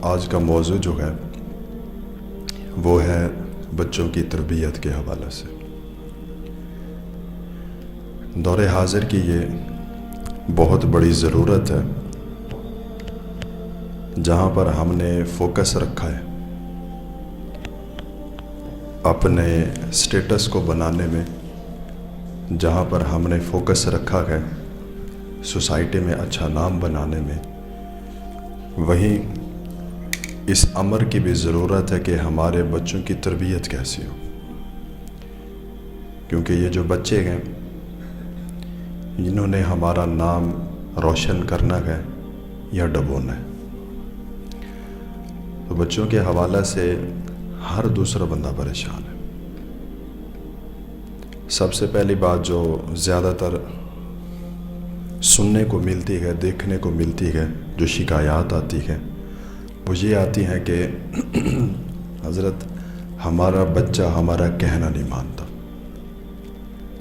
آج کا موضوع جو ہے وہ ہے بچوں کی تربیت کے حوالے سے۔ دور حاضر کی یہ بہت بڑی ضرورت ہے جہاں پر ہم نے فوکس رکھا ہے اپنے سٹیٹس کو بنانے میں، جہاں پر ہم نے فوکس رکھا ہے سوسائٹی میں اچھا نام بنانے میں، وہیں اس امر کی بھی ضرورت ہے کہ ہمارے بچوں کی تربیت کیسی ہو، کیونکہ یہ جو بچے ہیں جنہوں نے ہمارا نام روشن کرنا ہے یا ڈبونا ہے، تو بچوں کے حوالے سے ہر دوسرا بندہ پریشان ہے۔ سب سے پہلی بات جو زیادہ تر سننے کو ملتی ہے، دیکھنے کو ملتی ہے، جو شکایات آتی ہے وہ یہ آتی ہے کہ حضرت ہمارا بچہ ہمارا کہنا نہیں مانتا،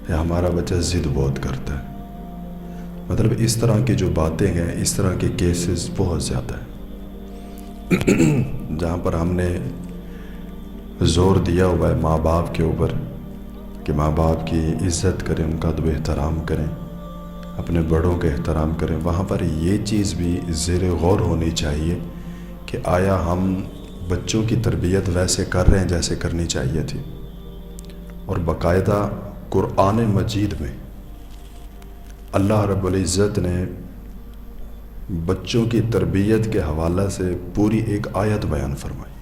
یا ہمارا بچہ ضد بہت کرتا ہے۔ مطلب اس طرح کی جو باتیں ہیں، اس طرح کے کیسز بہت زیادہ ہیں جہاں پر ہم نے زور دیا ہوا ہے ماں باپ کے اوپر کہ ماں باپ کی عزت کریں، ان کا ادب احترام کریں، اپنے بڑوں کے احترام کریں۔ وہاں پر یہ چیز بھی زیر غور ہونی چاہیے کہ آیا ہم بچوں کی تربیت ویسے کر رہے ہیں جیسے کرنی چاہیے تھی؟ اور باقاعدہ قرآن مجید میں اللہ رب العزت نے بچوں کی تربیت کے حوالے سے پوری ایک آیت بیان فرمائی،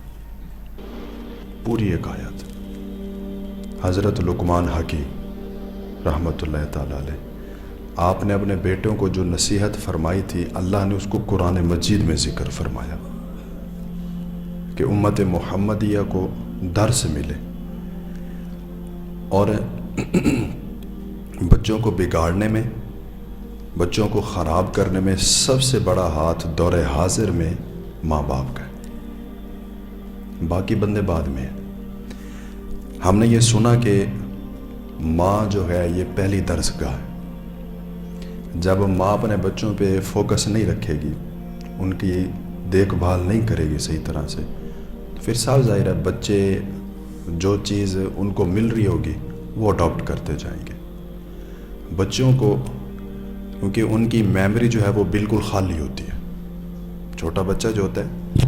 پوری ایک آیت۔ حضرت لقمان حکیم رحمۃ اللہ تعالیٰ علیہ، آپ نے اپنے بیٹوں کو جو نصیحت فرمائی تھی، اللہ نے اس کو قرآن مجید میں ذکر فرمایا کہ امت محمدیہ کو درس ملے اور بچوں کو بگاڑنے میں، بچوں کو خراب کرنے میں سب سے بڑا ہاتھ دور حاضر میں ماں باپ کا ہے، باقی بندے بعد میں ہیں۔ ہم نے یہ سنا کہ ماں جو ہے یہ پہلی درس گاہ ہے۔ جب ماں اپنے بچوں پہ فوکس نہیں رکھے گی، ان کی دیکھ بھال نہیں کرے گی صحیح طرح سے، تو پھر صاف ظاہر ہے بچے جو چیز ان کو مل رہی ہوگی وہ اڈاپٹ کرتے جائیں گے۔ بچوں کو کیونکہ ان کی میموری جو ہے وہ بالکل خالی ہوتی ہے، چھوٹا بچہ جو ہوتا ہے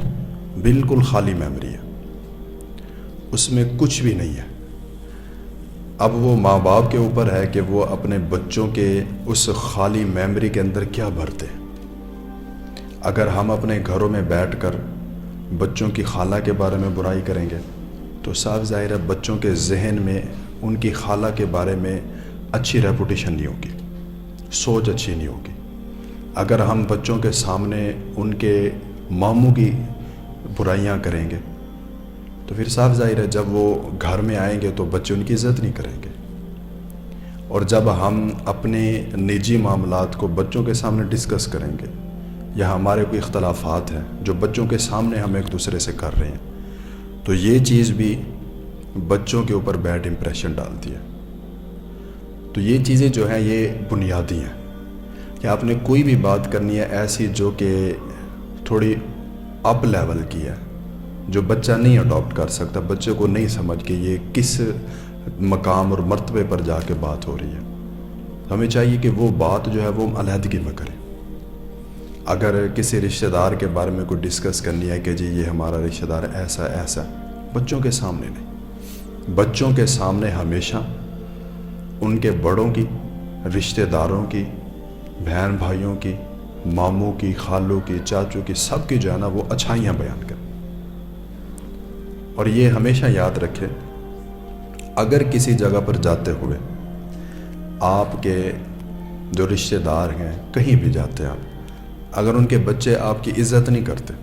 بالکل خالی میموری ہے، اس میں کچھ بھی نہیں ہے۔ اب وہ ماں باپ کے اوپر ہے کہ وہ اپنے بچوں کے اس خالی میموری کے اندر کیا بھرتے ہیں۔ اگر ہم اپنے گھروں میں بیٹھ کر بچوں کی خالہ کے بارے میں برائی کریں گے تو صاف ظاہر ہے بچوں کے ذہن میں ان کی خالہ کے بارے میں اچھی ریپوٹیشن نہیں ہوگی، سوچ اچھی نہیں ہوگی۔ اگر ہم بچوں کے سامنے ان کے ماموں کی برائیاں کریں گے تو پھر صاف ظاہر ہے جب وہ گھر میں آئیں گے تو بچے ان کی عزت نہیں کریں گے۔ اور جب ہم اپنے نجی معاملات کو بچوں کے سامنے ڈسکس کریں گے، یا ہمارے کوئی اختلافات ہیں جو بچوں کے سامنے ہم ایک دوسرے سے کر رہے ہیں، تو یہ چیز بھی بچوں کے اوپر بیڈ امپریشن ڈالتی ہے۔ تو یہ چیزیں جو ہیں یہ بنیادی ہیں کہ آپ نے کوئی بھی بات کرنی ہے ایسی جو کہ تھوڑی اپ لیول کی ہے، جو بچہ نہیں اڈاپٹ کر سکتا، بچے کو نہیں سمجھ کے یہ کس مقام اور مرتبے پر جا کے بات ہو رہی ہے، ہمیں چاہیے کہ وہ بات جو ہے وہ علیحدگی میں کریں۔ اگر کسی رشتہ دار کے بارے میں کوئی ڈسکس کرنی ہے کہ جی یہ ہمارا رشتہ دار ایسا ایسا، بچوں کے سامنے نہیں، بچوں کے سامنے ہمیشہ ان کے بڑوں کی، رشتہ داروں کی، بہن بھائیوں کی، ماموں کی، خالوں کی، چاچوں کی، سب کی جو ہے نا وہ اچھائیاں بیان کریں۔ اور یہ ہمیشہ یاد رکھیں، اگر کسی جگہ پر جاتے ہوئے آپ کے جو رشتہ دار ہیں، کہیں بھی جاتے ہیں آپ، اگر ان کے بچے آپ کی عزت نہیں کرتے،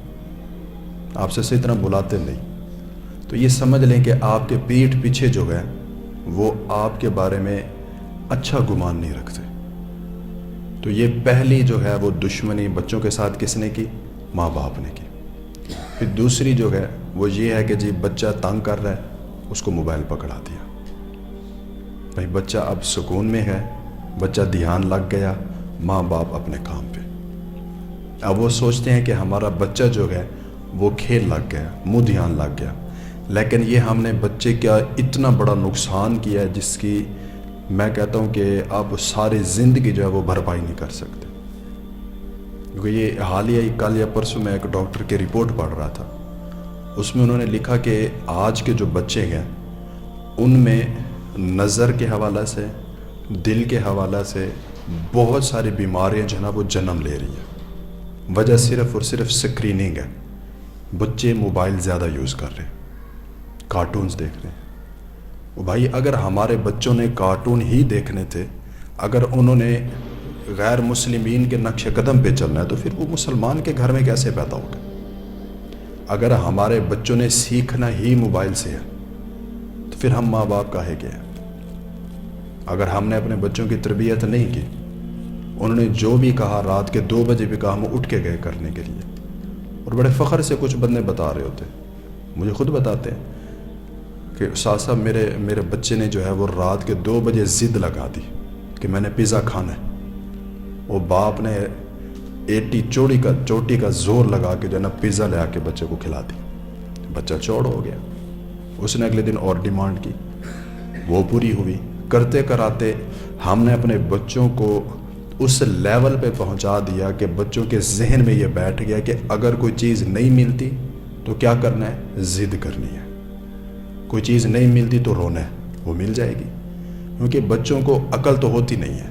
آپ سے صحیح طرح بلاتے نہیں، تو یہ سمجھ لیں کہ آپ کے پیٹھ پیچھے جو ہے وہ آپ کے بارے میں اچھا گمان نہیں رکھتے۔ تو یہ پہلی جو ہے وہ دشمنی بچوں کے ساتھ کس نے کی؟ ماں باپ نے کی۔ پھر دوسری جو ہے وہ یہ ہے کہ جی بچہ تنگ کر رہا ہے، اس کو موبائل پکڑا دیا، بھائی بچہ اب سکون میں ہے، بچہ دھیان لگ گیا، ماں باپ اپنے کام پہ۔ اب وہ سوچتے ہیں کہ ہمارا بچہ جو ہے وہ کھیل لگ گیا، منہ دھیان لگ گیا، لیکن یہ ہم نے بچے کا اتنا بڑا نقصان کیا ہے جس کی میں کہتا ہوں کہ آپ ساری زندگی جو ہے وہ بھرپائی نہیں کر سکتے. کیونکہ یہ حالیہ ہی کل یا پرسوں میں ایک ڈاکٹر کی رپورٹ پڑھ رہا تھا، اس میں انہوں نے لکھا کہ آج کے جو بچے ہیں ان میں نظر کے حوالے سے، دل کے حوالے سے بہت ساری بیماریاں جو ہے نا وہ جنم لے رہی ہیں. وجہ صرف اور صرف سکریننگ ہے. بچے موبائل زیادہ یوز کر رہے ہیں، کارٹونز دیکھ رہے ہیں. بھائی اگر ہمارے بچوں نے کارٹون ہی دیکھنے تھے، اگر انہوں نے غیر مسلمین کے نقش قدم پہ چلنا ہے تو پھر وہ مسلمان کے گھر میں کیسے پیدا ہوگا؟ اگر ہمارے بچوں نے سیکھنا ہی موبائل سے ہے تو پھر ہم ماں باپ کاہے کے ہیں؟ اگر ہم نے اپنے بچوں کی تربیت نہیں کی، انہوں نے جو بھی کہا رات کے 2 بجے بھی کہا ہم اٹھ کے گئے کرنے کے لیے. اور بڑے فخر سے کچھ بندے بتا رہے ہوتے ہیں، مجھے خود بتاتے ہیں کہ استاد صاحب میرے بچے نے جو ہے وہ رات کے 2 بجے ضد لگا دی کہ میں نے پیزا کھانا ہے. وہ باپ نے 80 چوٹی کا زور لگا کے جو ہے نا پیزا لے آ کے بچے کو کھلا دی. بچہ چوڑ ہو گیا. اس نے اگلے دن اور ڈیمانڈ کی، وہ پوری ہوئی. کرتے کراتے ہم نے اپنے بچوں کو اس لیول پہ پہنچا دیا کہ بچوں کے ذہن میں یہ بیٹھ گیا کہ اگر کوئی چیز نہیں ملتی تو کیا کرنا ہے؟ ضد کرنی ہے. کوئی چیز نہیں ملتی تو رونا ہے، وہ مل جائے گی. کیونکہ بچوں کو عقل تو ہوتی نہیں ہے،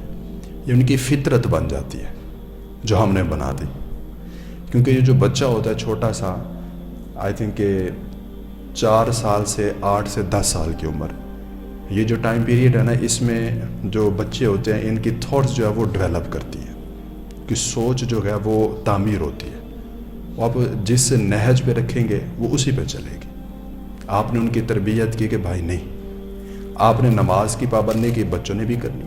یہ ان کی فطرت بن جاتی ہے جو ہم نے بنا دی. کیونکہ یہ جو بچہ ہوتا ہے چھوٹا سا، آئی تھنک کہ 4 سال سے 8 سے 10 سال کی عمر، یہ جو ٹائم پیریڈ ہے نا، اس میں جو بچے ہوتے ہیں ان کی تھاٹس جو ہے وہ ڈیولپ کرتی ہیں، کہ سوچ جو ہے وہ تعمیر ہوتی ہے. وہ آپ جس نہج پہ رکھیں گے وہ اسی پہ چلے گی. آپ نے ان کی تربیت کی کہ بھائی نہیں، آپ نے نماز کی پابندی کی، بچوں نے بھی کرنی.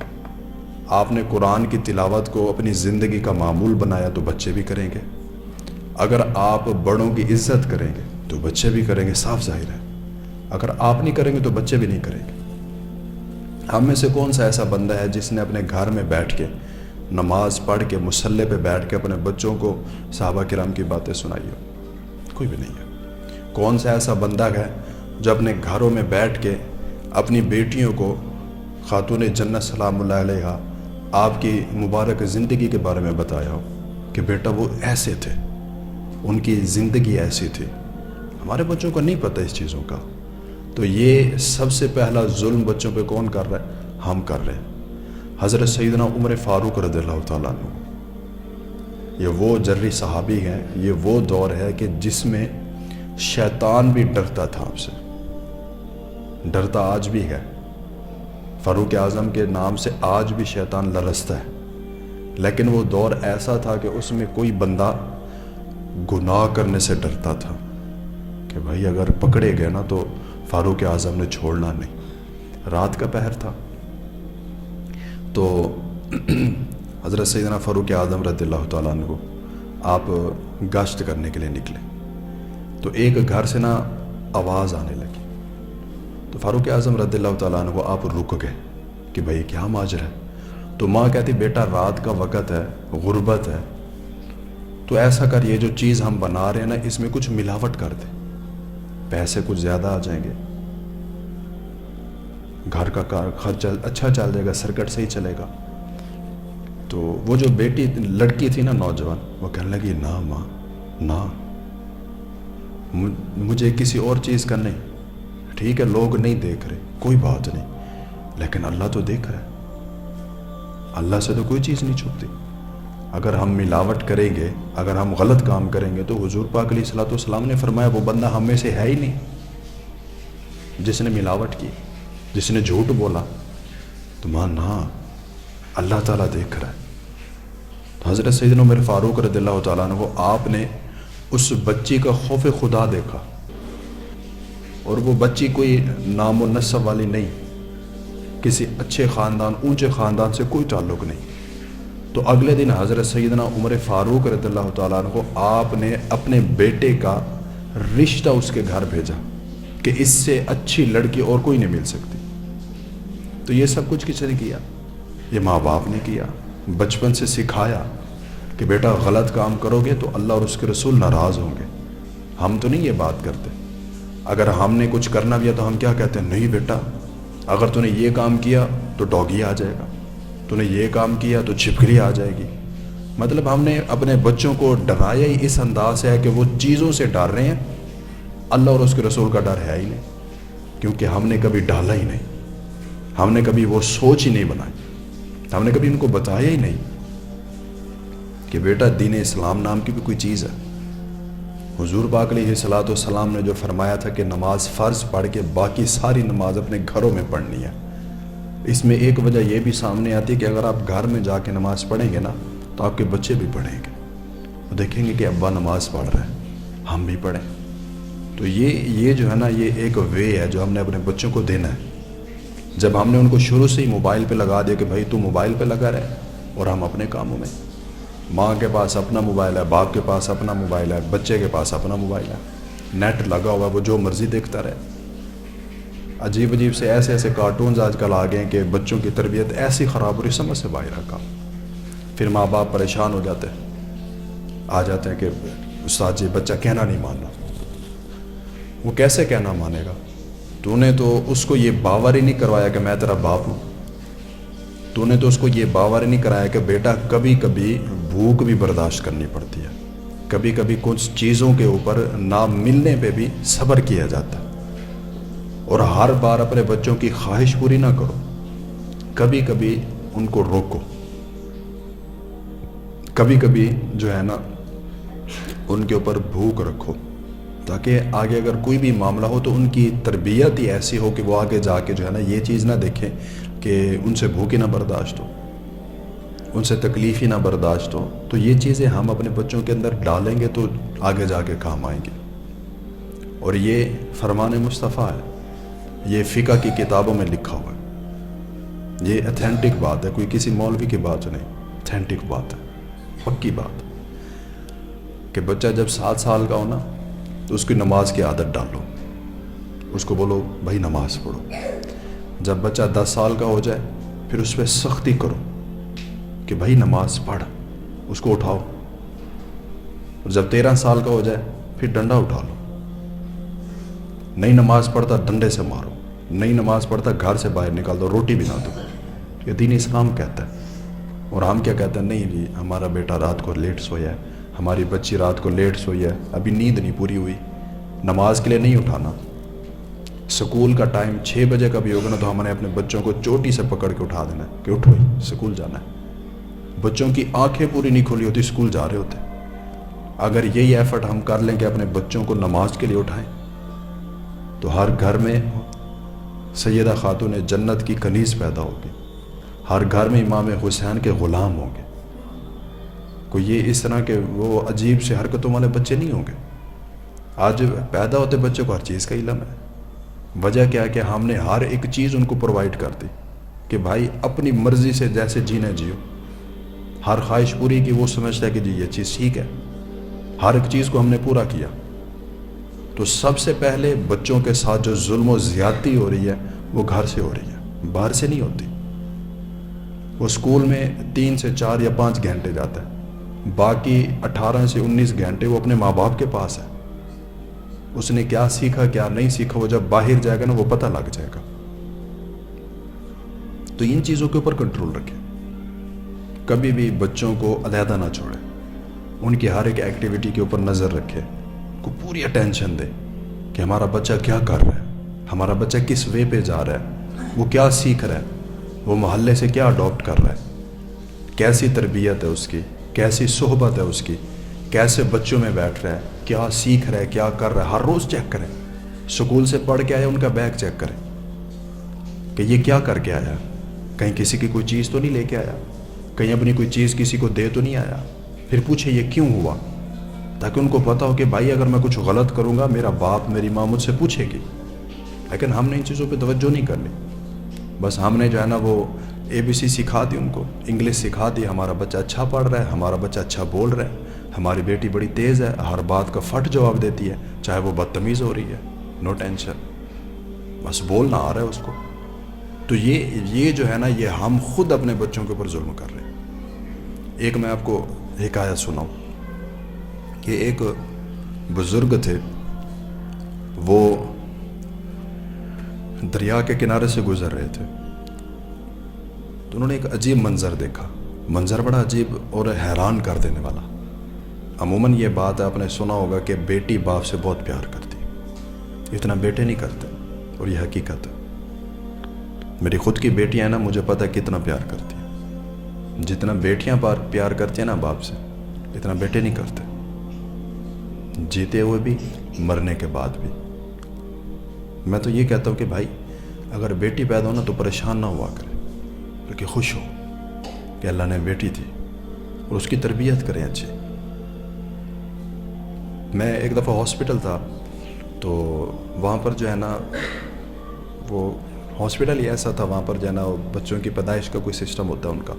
آپ نے قرآن کی تلاوت کو اپنی زندگی کا معمول بنایا تو بچے بھی کریں گے. اگر آپ بڑوں کی عزت کریں گے تو بچے بھی کریں گے، صاف ظاہر ہے. اگر آپ نہیں کریں گے تو بچے بھی نہیں کریں گے. ہم میں سے کون سا ایسا بندہ ہے جس نے اپنے گھر میں بیٹھ کے نماز پڑھ کے مصلی پہ بیٹھ کے اپنے بچوں کو صحابہ کرام کی باتیں سنائی ہو؟ کوئی بھی نہیں ہے. کون سا ایسا بندہ ہے جو اپنے گھروں میں بیٹھ کے اپنی بیٹیوں کو، خاتون جنت سلام اللہ علیہا، آپ کی مبارک زندگی کے بارے میں بتایا ہو کہ بیٹا وہ ایسے تھے، ان کی زندگی ایسی تھی؟ ہمارے بچوں کو نہیں پتہ اس چیزوں کا. تو یہ سب سے پہلا ظلم بچوں پہ کون کر رہا ہے؟ ہم کر رہے ہیں. حضرت سیدنا عمر فاروق رضی اللہ تعالیٰ عنہ، یہ وہ جری صحابی ہیں، یہ وہ دور ہے کہ جس میں شیطان بھی ڈرتا تھا آپ سے، ڈرتا آج بھی ہے. فاروق اعظم کے نام سے آج بھی شیطان لرزتا ہے. لیکن وہ دور ایسا تھا کہ اس میں کوئی بندہ گناہ کرنے سے ڈرتا تھا کہ بھائی اگر پکڑے گئے نا تو فاروق اعظم نے چھوڑنا نہیں. رات کا پہر تھا تو حضرت سیدنا فاروق اعظم رضی اللہ تعالیٰ عنہ کو آپ گشت کرنے کے لیے نکلے تو ایک گھر سے نا آواز آنے لگی. تو فاروق اعظم رضی اللہ تعالیٰ عنہ کو آپ رک گئے کہ بھائی کیا ماجرا ہے. تو ماں کہتی بیٹا رات کا وقت ہے، غربت ہے، تو ایسا کر یہ جو چیز ہم بنا رہے ہیں نا اس میں کچھ ملاوٹ کر دے، پیسے کچھ زیادہ آ جائیں گے، گھر کا خرچ اچھا چل جائے گا، سرکٹ صحیح چلے گا. تو وہ جو لڑکی تھی نا نوجوان، وہ کہنے لگی نہ ماں نہ، مجھے کسی اور چیز کا نہیں. ٹھیک ہے لوگ نہیں دیکھ رہے، کوئی بات نہیں، لیکن اللہ تو دیکھ رہا ہے، اللہ سے تو کوئی چیز نہیں چھپتی. اگر ہم ملاوٹ کریں گے، اگر ہم غلط کام کریں گے تو حضور پاک علیہ الصلوۃ والسلام نے فرمایا وہ بندہ ہم میں سے ہے ہی نہیں جس نے ملاوٹ کی، جس نے جھوٹ بولا. تو ماں نہ، اللہ تعالیٰ دیکھ رہا ہے. تو حضرت سیدنا عمر فاروق رضی اللہ تعالیٰ عنہ کو آپ نے اس بچی کا خوف خدا دیکھا، اور وہ بچی کوئی نام و نسب والی نہیں، کسی اچھے خاندان، اونچے خاندان سے کوئی تعلق نہیں. تو اگلے دن حضرت سیدنا عمر فاروق رضی اللہ تعالیٰ عنہ کو آپ نے اپنے بیٹے کا رشتہ اس کے گھر بھیجا کہ اس سے اچھی لڑکی اور کوئی نہیں مل سکتی. تو یہ سب کچھ کس نے کیا؟ یہ ماں باپ نے کیا. بچپن سے سکھایا کہ بیٹا غلط کام کرو گے تو اللہ اور اس کے رسول ناراض ہوں گے. ہم تو نہیں یہ بات کرتے. اگر ہم نے کچھ کرنا بھی ہے تو ہم کیا کہتے ہیں؟ نہیں بیٹا، اگر تو نے یہ کام کیا تو ڈوگی آ جائے گا، تو نے یہ کام کیا تو چھپکلی آ جائے گی. مطلب ہم نے اپنے بچوں کو ڈرایا ہی اس انداز سے ہے کہ وہ چیزوں سے ڈر رہے ہیں، اللہ اور اس کے رسول کا ڈر ہے ہی نہیں. کیونکہ ہم نے کبھی ڈالا ہی نہیں، ہم نے کبھی وہ سوچ ہی نہیں بنائی، ہم نے کبھی ان کو بتایا ہی نہیں کہ بیٹا دین اسلام نام کی بھی کوئی چیز ہے. حضور پاک علیہ الصلوۃ والسلام نے جو فرمایا تھا کہ نماز فرض پڑھ کے باقی ساری نماز اپنے گھروں میں پڑھنی ہے، اس میں ایک وجہ یہ بھی سامنے آتی ہے کہ اگر آپ گھر میں جا کے نماز پڑھیں گے نا تو آپ کے بچے بھی پڑھیں گے، وہ دیکھیں گے کہ ابا نماز پڑھ رہے ہیں، ہم بھی پڑھیں. تو یہ جو ہے نا، یہ ایک وے ہے جو ہم نے اپنے بچوں کو دینا ہے. جب ہم نے ان کو شروع سے ہی موبائل پہ لگا دیا کہ بھائی تو موبائل پہ لگا رہے، اور ہم اپنے کاموں میں، ماں کے پاس اپنا موبائل ہے، باپ کے پاس اپنا موبائل ہے، بچے کے پاس اپنا موبائل ہے، نیٹ لگا ہوا، وہ جو مرضی دیکھتا رہے. عجیب عجیب سے ایسے کارٹونز آج کل آ گئے ہیں کہ بچوں کی تربیت ایسی خراب ہو رہی، سمجھ سے باہر کا. پھر ماں باپ پریشان ہو جاتے ہیں، آ جاتے ہیں کہ استاد جی بچہ کہنا نہیں مان رہا. وہ کیسے کہنا مانے گا؟ تو نے تو اس کو یہ باور ہی نہیں کروایا کہ میں تیرا باپ ہوں. تو نے تو اس کو یہ باور ہی نہیں کرایا کہ بیٹا کبھی کبھی بھوک بھی برداشت کرنی پڑتی ہے، کبھی کبھی کچھ چیزوں کے اوپر نہ ملنے پہ بھی صبر کیا جاتا ہے. اور ہر بار اپنے بچوں کی خواہش پوری نہ کرو، کبھی کبھی ان کو روکو، کبھی کبھی جو ہے نا ان کے اوپر بھوک رکھو، تاکہ آگے اگر کوئی بھی معاملہ ہو تو ان کی تربیت ہی ایسی ہو کہ وہ آگے جا کے جو ہے نا یہ چیز نہ دیکھیں کہ ان سے بھوک ہی نہ برداشت ہو، ان سے تکلیف ہی نہ برداشت ہو. تو یہ چیزیں ہم اپنے بچوں کے اندر ڈالیں گے تو آگے جا کے کام آئیں گے. اور یہ فرمان مصطفیٰ ہے، یہ فقہ کی کتابوں میں لکھا ہوا ہے، یہ اتھینٹک بات ہے، کوئی کسی مولوی کی بات نہیں، اتھینٹک بات ہے، پکی بات. کہ بچہ جب 7 سال کا ہو نا تو اس کی نماز کی عادت ڈالو، اس کو بولو بھائی نماز پڑھو. جب بچہ 10 سال کا ہو جائے پھر اس پہ سختی کرو کہ بھائی نماز پڑھ، اس کو اٹھاؤ. جب 13 سال کا ہو جائے پھر ڈنڈا اٹھا لو. نہیں نماز پڑھتا ڈنڈے سے مارو، نہیں نماز پڑھتا گھر سے باہر نکال دو، روٹی بھی نہ دو. یہ دین اسلام کہتا ہے. اور ہم کیا کہتے ہیں؟ نہیں جی ہمارا بیٹا رات کو لیٹ سویا ہے، ہماری بچی رات کو لیٹ سوئی ہے، ابھی نیند نہیں پوری ہوئی، نماز کے لیے نہیں اٹھانا. سکول کا ٹائم 6 بجے کا بھی ہوگا نا تو ہم نے اپنے بچوں کو چوٹی سے پکڑ کے اٹھا دینا ہے کہ اٹھو سکول جانا ہے. بچوں کی آنکھیں پوری نہیں کھلی ہوتی، سکول جا رہے ہوتے. اگر یہی ایفرٹ ہم کر لیں کہ اپنے بچوں کو نماز کے لیے اٹھائیں تو ہر گھر میں سیدہ خاتون جنت کی کنیز پیدا ہوگی، ہر گھر میں امام حسین کے غلام ہوں گے. کوئی یہ اس طرح کے وہ عجیب سے حرکتوں والے بچے نہیں ہوں گے. آج پیدا ہوتے بچے کو ہر چیز کا علم ہے. وجہ کیا ہے کہ ہم نے ہر ایک چیز ان کو پرووائڈ کر دی کہ بھائی اپنی مرضی سے جیسے جینے جیو. ہر خواہش پوری کی، وہ سمجھتا ہے کہ جی یہ چیز ٹھیک ہے. ہر ایک چیز کو ہم نے پورا کیا. تو سب سے پہلے بچوں کے ساتھ جو ظلم و زیادتی ہو رہی ہے وہ گھر سے ہو رہی ہے، باہر سے نہیں ہوتی. وہ اسکول میں 3 سے 4 یا 5 گھنٹے جاتا ہے، باقی 18 سے 19 گھنٹے وہ اپنے ماں باپ کے پاس ہے. اس نے کیا سیکھا کیا نہیں سیکھا وہ جب باہر جائے گا نا وہ پتہ لگ جائے گا. تو ان چیزوں کے اوپر کنٹرول رکھیں. کبھی بھی بچوں کو علیحدہ نہ چھوڑیں، ان کی ہر ایک ایکٹیویٹی کے اوپر نظر رکھیں، کو پوری اٹینشن دے کہ ہمارا بچہ کیا کر رہا ہے، ہمارا بچہ کس وے پہ جا رہا ہے، وہ کیا سیکھ رہا ہے، وہ محلے سے کیا اڈاپٹ کر رہا ہے، کیسی تربیت ہے اس کی، کیسی صحبت ہے اس کی، کیسے بچوں میں بیٹھ رہا ہے، کیا سیکھ رہا ہے، کیا کر رہا ہے. ہر روز چیک کریں. سکول سے پڑھ کے آیا ان کا بیگ چیک کریں کہ یہ کیا کر کے آیا، کہیں کسی کی کوئی چیز تو نہیں لے کے آیا، کہیں اپنی کوئی چیز کسی کو دے تو نہیں آیا. پھر پوچھے یہ کیوں ہوا، تاکہ ان کو پتہ ہو کہ بھائی اگر میں کچھ غلط کروں گا میرا باپ میری ماں مجھ سے پوچھے گی. لیکن ہم نے ان چیزوں پہ توجہ نہیں کرنی. بس ہم نے جو ہے نا وہ ABC سکھا دی، ان کو انگلش سکھا دی. ہمارا بچہ اچھا پڑھ رہا ہے، ہمارا بچہ اچھا بول رہا ہے، ہماری بیٹی بڑی تیز ہے، ہر بات کا فٹ جواب دیتی ہے، چاہے وہ بدتمیز ہو رہی ہے، نو ٹینشن، بس بولنا آ رہا ہے اس کو. تو یہ جو ہے نا یہ ہم خود اپنے بچوں کے اوپر ظلم کر رہے ہیں. ایک میں آپ کو حکایت سناؤں کہ ایک بزرگ تھے، وہ دریا کے کنارے سے گزر رہے تھے، تو انہوں نے ایک عجیب منظر دیکھا. منظر بڑا عجیب اور حیران کر دینے والا. عموماً یہ بات آپ نے سنا ہوگا کہ بیٹی باپ سے بہت پیار کرتی، اتنا بیٹے نہیں کرتے، اور یہ حقیقت ہے. میری خود کی بیٹیاں ہیں نا، مجھے پتہ ہے کتنا پیار کرتی ہیں. جتنا بیٹیاں پیار کرتی ہیں نا باپ سے، اتنا بیٹے نہیں کرتے، جیتے ہوئے بھی مرنے کے بعد بھی. میں تو یہ کہتا ہوں کہ بھائی اگر بیٹی پیدا ہو نا تو پریشان نہ ہوا کرے، بلکہ خوش ہو کہ اللہ نے بیٹی تھی، اور اس کی تربیت کریں اچھی. میں ایک دفعہ ہاسپٹل تھا، تو وہاں پر جو ہے نا، وہ ہاسپٹل ہی ایسا تھا، وہاں پر جو ہے نا بچوں کی پیدائش کا کوئی سسٹم ہوتا ہے ان کا.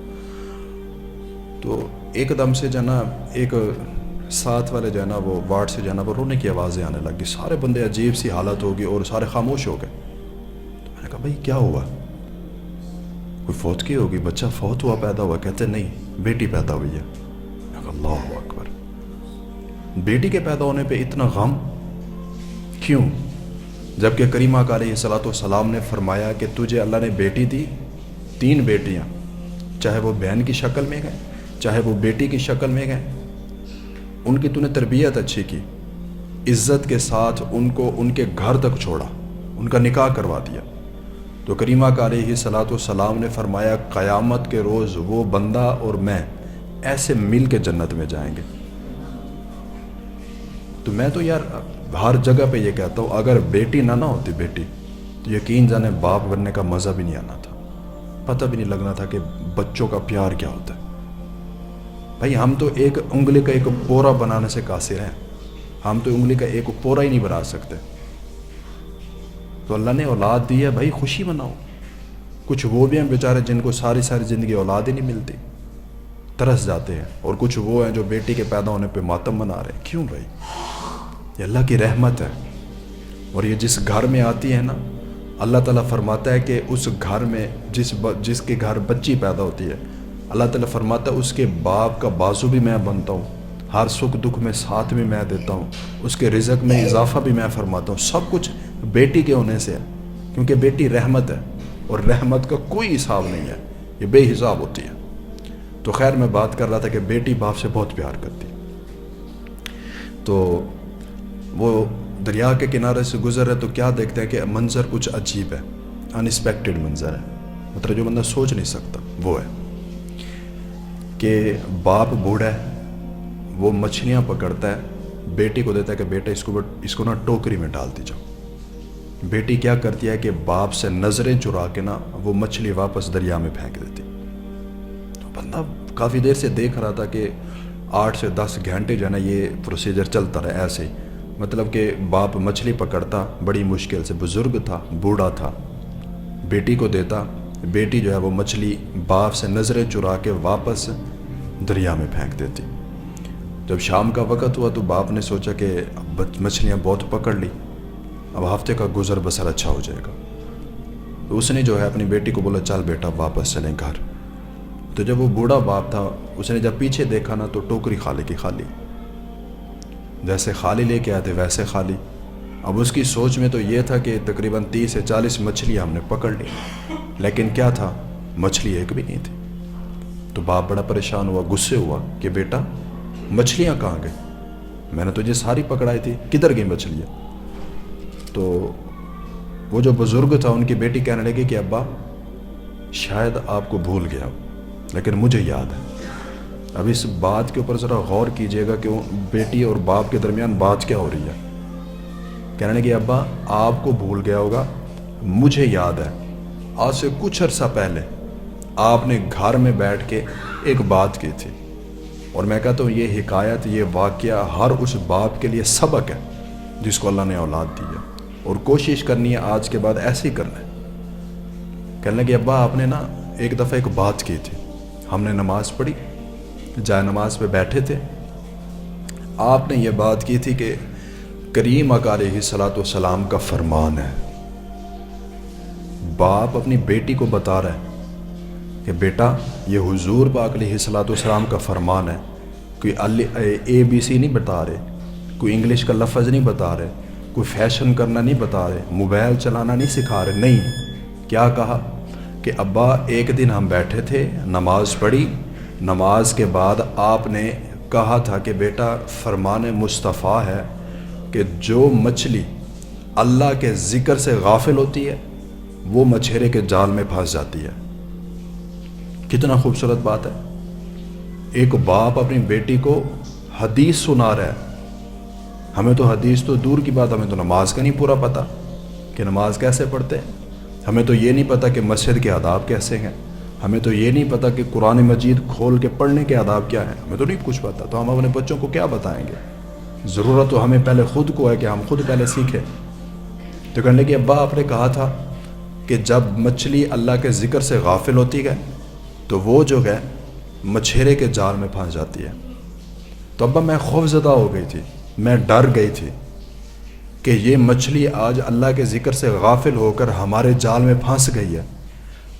تو ایک دم سے جو ہے نا ایک ساتھ والے جو ہے نا وہ وارڈ سے جو ہے نا وہ رونے کی آوازیں آنے لگ گئی. سارے بندے عجیب سی حالت ہوگی اور سارے خاموش ہو گئے. تو میں نے کہا بھائی کیا ہوا؟ کوئی فوت کی ہوگی، بچہ فوت ہوا پیدا ہوا؟ کہتے نہیں، بیٹی پیدا ہوئی ہے. میں کہا اللہ اکبر، بیٹی کے پیدا ہونے پہ اتنا غم کیوں؟ جبکہ کریمہ کا علیہ الصلوۃ والسلام نے فرمایا کہ تجھے اللہ نے بیٹی دی، 3 بیٹیاں، چاہے وہ بہن کی شکل میں گئیں، چاہے وہ بیٹی کی شکل میں گئیں، ان کی تو نے تربیت اچھی کی، عزت کے ساتھ ان کو ان کے گھر تک چھوڑا، ان کا نکاح کروا دیا. تو کریمہ کا علیہ الصلوۃ والسلام نے فرمایا قیامت کے روز وہ بندہ اور میں ایسے مل کے جنت میں جائیں گے. تو میں تو یار ہر جگہ پہ یہ کہتا ہوں، اگر بیٹی نہ ہوتی بیٹی، تو یقین جانے باپ بننے کا مزہ بھی نہیں آنا تھا، پتہ بھی نہیں لگنا تھا کہ بچوں کا پیار کیا ہوتا ہے. بھائی ہم تو ایک انگلی کا ایک پورا بنانے سے قاصر ہیں، ہم تو انگلی کا ایک پورا ہی نہیں بنا سکتے. تو اللہ نے اولاد دی ہے بھائی، خوشی مناؤ. کچھ وہ بھی ہیں بیچارے جن کو ساری زندگی اولاد ہی نہیں ملتی، ترس جاتے ہیں. اور کچھ وہ ہیں جو بیٹی کے پیدا ہونے پہ ماتم منا رہے ہیں. کیوں بھائی؟ یہ اللہ کی رحمت ہے. اور یہ جس گھر میں آتی ہے نا، اللہ تعالیٰ فرماتا ہے کہ اس گھر میں جس کے گھر بچی پیدا ہوتی ہے، اللہ تعالیٰ فرماتا ہے اس کے باپ کا بازو بھی میں بنتا ہوں، ہر سکھ دکھ میں ساتھ بھی میں دیتا ہوں، اس کے رزق میں اضافہ بھی میں فرماتا ہوں. سب کچھ بیٹی کے ہونے سے ہے، کیونکہ بیٹی رحمت ہے، اور رحمت کا کوئی حساب نہیں ہے، یہ بے حساب ہوتی ہے. تو خیر میں بات کر رہا تھا کہ بیٹی باپ سے بہت پیار کرتی. تو وہ دریا کے کنارے سے گزر رہے تو کیا دیکھتے ہیں کہ منظر کچھ عجیب ہے، انسپیکٹڈ منظر ہے، مطلب جو بندہ سوچ نہیں سکتا. وہ ہے کہ باپ بوڑھا ہے، وہ مچھلیاں پکڑتا ہے، بیٹی کو دیتا ہے کہ بیٹا اس کو نا ٹوکری میں ڈال دی جاؤ. بیٹی کیا کرتی ہے کہ باپ سے نظریں چرا کے نا وہ مچھلی واپس دریا میں پھینک دیتی. تو بندہ کافی دیر سے دیکھ رہا تھا کہ 8 سے 10 گھنٹے جو ہے نا یہ پروسیجر چلتا رہا ایسے ہی. مطلب کہ باپ مچھلی پکڑتا بڑی مشکل سے، بزرگ تھا، بوڑھا تھا، بیٹی کو دیتا، بیٹی جو ہے وہ مچھلی باپ سے نظریں چرا کے واپس دریا میں پھینک دیتی. جب شام کا وقت ہوا تو باپ نے سوچا کہ اب مچھلیاں بہت پکڑ لی، اب ہفتے کا گزر بسر اچھا ہو جائے گا. تو اس نے جو ہے اپنی بیٹی کو بولا چل بیٹا واپس چلیں گھر. تو جب وہ بوڑھا باپ تھا، اس نے جب پیچھے دیکھا نا تو ٹوکری خالی کی خالی، جیسے خالی لے کے آتے ویسے خالی. اب اس کی سوچ میں تو یہ تھا کہ تقریباً 30 سے 40 مچھلیاں ہم نے پکڑ لی، لیکن کیا تھا، مچھلی ایک بھی نہیں تھی. تو باپ بڑا پریشان ہوا، غصے ہوا کہ بیٹا مچھلیاں کہاں گئی؟ میں نے تجھے ساری پکڑائی تھی، کدھر گئی مچھلیاں؟ تو وہ جو بزرگ تھا ان کی بیٹی کہنے لگی کہ ابا شاید آپ کو بھول گیا، لیکن مجھے یاد ہے. اب اس بات کے اوپر ذرا غور کیجئے گا کہ بیٹی اور باپ کے درمیان بات کیا ہو رہی ہے. کہنے لگی ابا آپ کو بھول گیا ہوگا، مجھے یاد ہے آج سے کچھ عرصہ پہلے آپ نے گھر میں بیٹھ کے ایک بات کی تھی. اور میں کہتا ہوں یہ حکایت، یہ واقعہ ہر اس باپ کے لیے سبق ہے جس کو اللہ نے اولاد دی ہے، اور کوشش کرنی ہے آج کے بعد ایسے ہی کرنا ہے. کہنے لگے ابا آپ نے نا ایک دفعہ ایک بات کی تھی، ہم نے نماز پڑھی، جائے نماز پہ بیٹھے تھے، آپ نے یہ بات کی تھی کہ کریم آقا علیہ الصلوۃ والسلام کا فرمان ہے. باپ اپنی بیٹی کو بتا رہا ہے کہ بیٹا یہ حضور پاک علیہ الصلوۃ والسلام کا فرمان ہے. کوئی ABC نہیں بتا رہے، کوئی انگلش کا لفظ نہیں بتا رہے، کوئی فیشن کرنا نہیں بتا رہے، موبائل چلانا نہیں سکھا رہے، نہیں، کیا کہا کہ ابا ایک دن ہم بیٹھے تھے، نماز پڑھی، نماز کے بعد آپ نے کہا تھا کہ بیٹا فرمان مصطفیٰ ہے کہ جو مچھلی اللہ کے ذکر سے غافل ہوتی ہے وہ مچھیرے کے جال میں پھنس جاتی ہے۔ کتنا خوبصورت بات ہے، ایک باپ اپنی بیٹی کو حدیث سنا رہا ہے۔ ہمیں تو حدیث تو دور کی بات، ہمیں تو نماز کا نہیں پورا پتہ کہ نماز کیسے پڑھتے ہیں، ہمیں تو یہ نہیں پتہ کہ مسجد کے آداب کیسے ہیں، ہمیں تو یہ نہیں پتہ کہ قرآن مجید کھول کے پڑھنے کے آداب کیا ہیں، ہمیں تو نہیں کچھ پتہ، تو ہم اپنے بچوں کو کیا بتائیں گے؟ ضرورت تو ہمیں پہلے خود کو ہے کہ ہم خود پہلے سیکھیں۔ تو کہنے کہ ابا آپ نے کہا تھا کہ جب مچھلی اللہ کے ذکر سے غافل ہوتی ہے تو وہ جو ہے مچھیرے کے جال میں پھنس جاتی ہے۔ تو ابا میں خوف زدہ ہو گئی تھی، میں ڈر گئی تھی کہ یہ مچھلی آج اللہ کے ذکر سے غافل ہو کر ہمارے جال میں پھنس گئی ہے،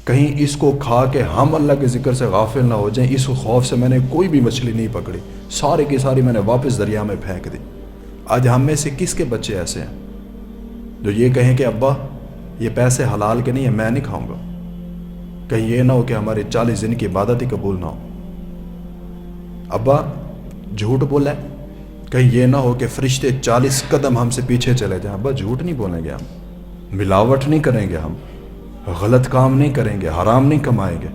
کہیں اس کو کھا کے ہم اللہ کے ذکر سے غافل نہ ہو جائیں۔ اس خوف سے میں نے کوئی بھی مچھلی نہیں پکڑی، ساری کی ساری میں نے واپس دریا میں پھینک دی۔ آج ہم میں سے کس کے بچے ایسے ہیں جو یہ کہیں کہ ابا یہ پیسے حلال کے نہیں ہیں، میں نہیں کھاؤں گا، کہیں یہ نہ ہو کہ ہماری 40 دن کی عبادت ہی قبول نہ ہو۔ ابا جھوٹ بولا ہے، کہیں یہ نہ ہو کہ فرشتے 40 قدم ہم سے پیچھے چلے جائیں۔ ابا جھوٹ نہیں بولیں گے، ہم ملاوٹ نہیں کریں گے، ہم غلط کام نہیں کریں گے، حرام نہیں کمائیں گے،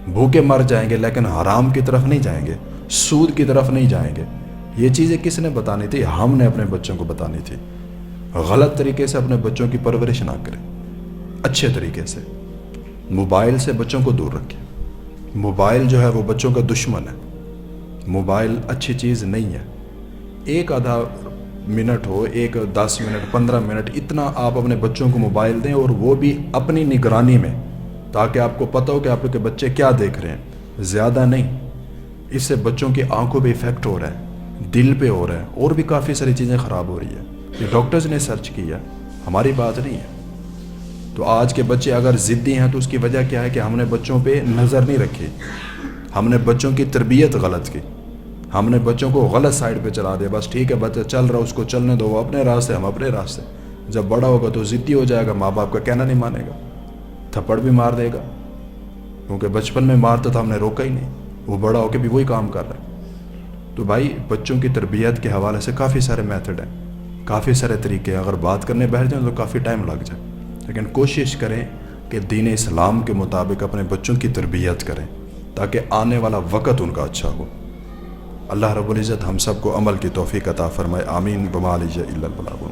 بھوکے مر جائیں گے لیکن حرام کی طرف نہیں جائیں گے، سود کی طرف نہیں جائیں گے۔ یہ چیزیں کس نے بتانی تھی؟ ہم نے اپنے بچوں کو بتانی تھی۔ غلط طریقے سے اپنے بچوں کی پرورش نہ کریں، اچھے طریقے سے موبائل سے بچوں کو دور رکھیں۔ موبائل جو ہے وہ بچوں کا دشمن ہے، موبائل اچھی چیز نہیں ہے۔ ایک آدھا منٹ ہو، 10 منٹ 15 منٹ اتنا آپ اپنے بچوں کو موبائل دیں، اور وہ بھی اپنی نگرانی میں، تاکہ آپ کو پتہ ہو کہ آپ کے بچے کیا دیکھ رہے ہیں، زیادہ نہیں۔ اس سے بچوں کی آنکھوں پہ ایفیکٹ ہو رہا ہے، دل پہ ہو رہا ہے، اور بھی کافی ساری چیزیں خراب ہو رہی ہے۔ یہ ڈاکٹرز نے سرچ کیا، ہماری بات نہیں ہے۔ تو آج کے بچے اگر ضدی ہیں تو اس کی وجہ کیا ہے کہ ہم نے بچوں پہ نظر نہیں رکھی، ہم نے بچوں کی تربیت غلط کی، ہم نے بچوں کو غلط سائڈ پہ چلا دیا۔ بس ٹھیک ہے بچہ چل رہا، اس کو چلنے دو، وہ اپنے راستے، ہم اپنے راستے۔ جب بڑا ہوگا تو ضدی ہو جائے گا، ماں باپ کا کہنا نہیں مانے گا، تھپڑ بھی مار دے گا، کیونکہ بچپن میں مارتا تھا ہم نے روکا ہی نہیں، وہ بڑا ہو کے بھی وہی کام کر رہا ہے۔ تو بھائی بچوں کی تربیت کے حوالے سے کافی سارے میتھڈ ہیں، کافی سارے طریقے ہیں، اگر بات کرنے بیٹھ جائیں تو کافی ٹائم لگ جائے، لیکن کوشش کریں کہ دین اسلام کے مطابق اپنے بچوں کی تربیت کریں تاکہ آنے والا وقت ان کا اچھا ہو۔ اللہ رب العزت ہم سب کو عمل کی توفیق عطا فرمائے، آمین۔ وما علیہ الا البلاغ۔